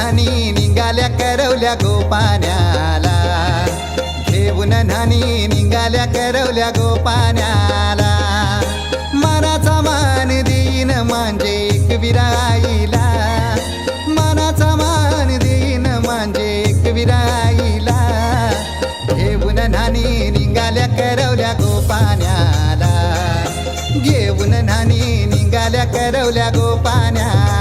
न्हाणी निघाल्या करवल्या गोपाण्याला, घेऊन न्हाणी निघाल्या करवल्या गोपाण्याला. मनाचा मान देईन म्हणजे एक विराईला, मनाचा मान देईन म्हणजे एक विराईला. घेऊन न्हाणी निघाल्या करवल्या गोपाण्याला, घेऊन न्हाणी निघाल्या करवल्या गोपाण्याला.